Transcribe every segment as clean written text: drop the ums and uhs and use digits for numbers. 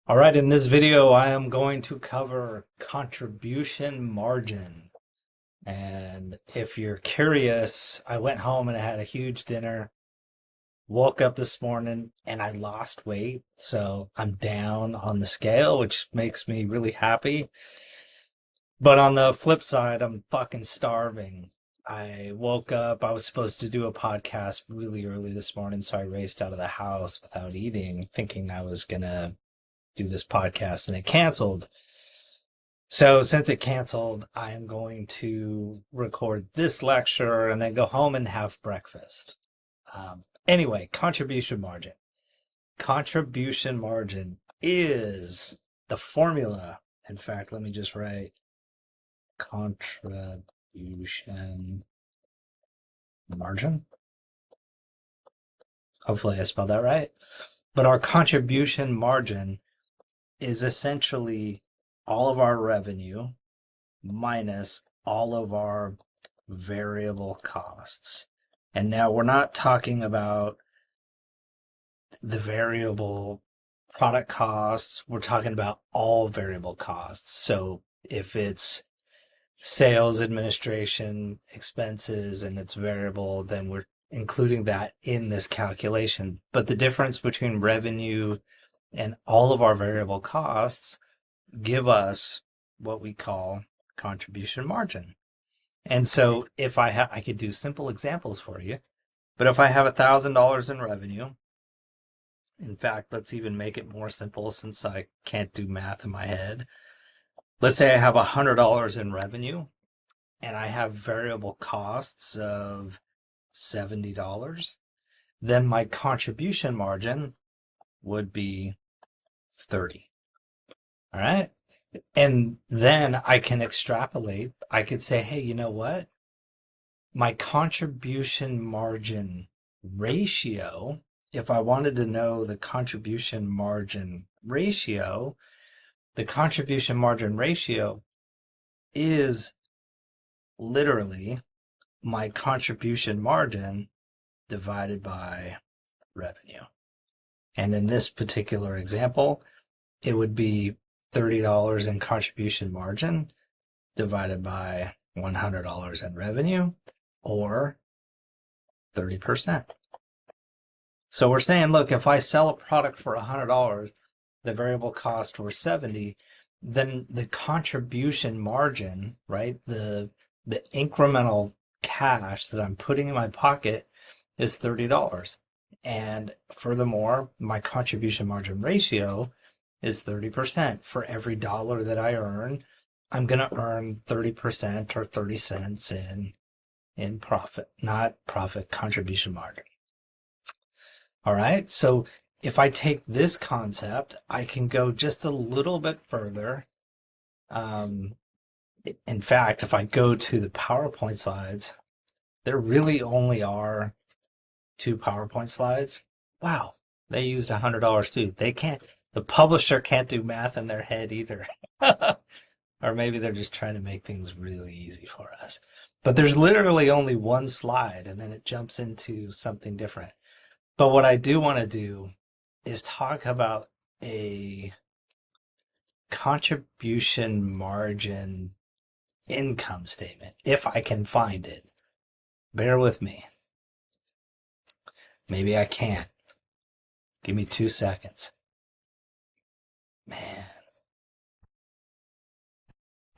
All right, in this video, I am going to cover contribution margin. And if you're curious, I went home and I had a huge dinner, woke up this morning and I lost weight. So I'm down on the scale, which makes me really happy. But on the flip side, I'm fucking starving. I woke up, I was supposed to do a podcast really early this morning, so I raced out of the house without eating, thinking I was gonna do this podcast and it canceled. So since it canceled, I am going to record this lecture and then go home and have breakfast. Anyway, contribution margin. Contribution margin is the formula. In fact, let me just write contribution margin. Hopefully I spelled that right. But our contribution margin is essentially all of our revenue minus all of our variable costs. And now we're not talking about the variable product costs, we're talking about all variable costs. So if it's sales administration expenses and it's variable, then we're including that in this calculation. But the difference between revenue and all of our variable costs give us what we call contribution margin. And so if I could do simple examples for you, but if I have $1,000 in revenue, in fact, let's even make it more simple since I can't do math in my head. Let's say I have $100 in revenue and I have variable costs of $70, then my contribution margin would be 30. All right. And then I can extrapolate. I could say, hey, you know what? My contribution margin ratio, if I wanted to know the contribution margin ratio, the contribution margin ratio is literally my contribution margin divided by revenue. And in this particular example, it would be $30 in contribution margin divided by $100 in revenue, or 30%. So we're saying, look, if I sell a product for $100, the variable cost were 70, then the contribution margin, right, the incremental cash that I'm putting in my pocket is $30. And furthermore, my contribution margin ratio is 30%. For every dollar that I earn, I'm going to earn 30% or 30 cents in profit, not profit, contribution margin. All right. So if I take this concept, I can go just a little bit further. In fact, if I go to the PowerPoint slides, there really only are 2 PowerPoint slides. Wow. They used $100 too. The publisher can't do math in their head either. Or maybe they're just trying to make things really easy for us. But there's literally only one slide and then it jumps into something different. But what I do want to do is talk about a contribution margin income statement, if I can find it. Bear with me. Maybe I can't. Give me 2 seconds. Man.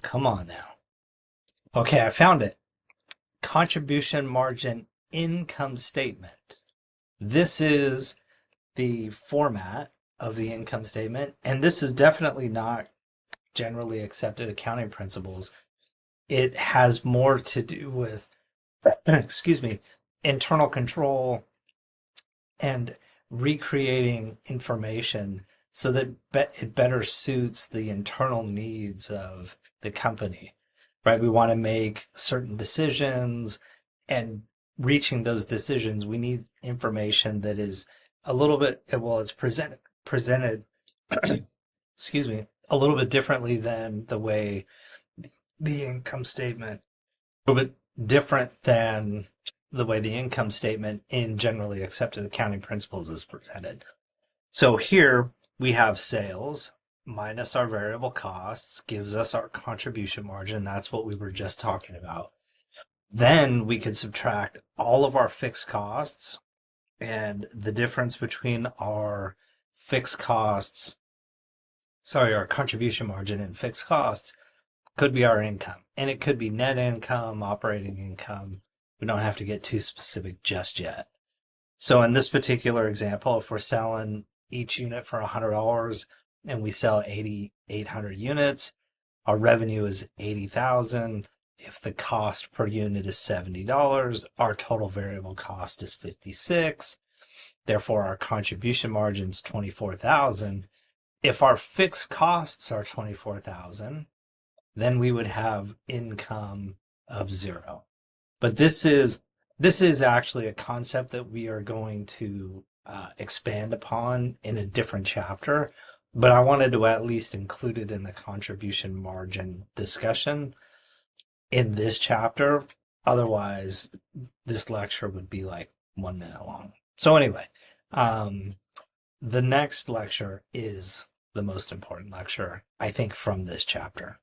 Come on now. Okay, I found it. Contribution margin income statement. This is the format of the income statement, and this is definitely not generally accepted accounting principles. It has more to do with, excuse me, internal control and recreating information so that it better suits the internal needs of the company, right? We want to make certain decisions, and reaching those decisions, we need information that is a little bit, well, it's presented, excuse me, a little bit differently than the way the income statement, a little bit different than the way the income statement in generally accepted accounting principles is presented. So here we have sales, minus our variable costs gives us our contribution margin. That's what we were just talking about. Then we could subtract all of our fixed costs, and the difference between our fixed costs, sorry, our contribution margin and fixed costs could be our income. And it could be net income, operating income. We don't have to get too specific just yet. So in this particular example, if we're selling each unit for $100 and we sell 8,800 units, our revenue is 80,000. If the cost per unit is $70, our total variable cost is 56. Therefore, our contribution margin is 24,000. If our fixed costs are 24,000, then we would have income of 0. But this is actually a concept that we are going to expand upon in a different chapter. But I wanted to at least include it in the contribution margin discussion in this chapter. Otherwise, this lecture would be like 1 minute long. So anyway, the next lecture is the most important lecture, I think, from this chapter.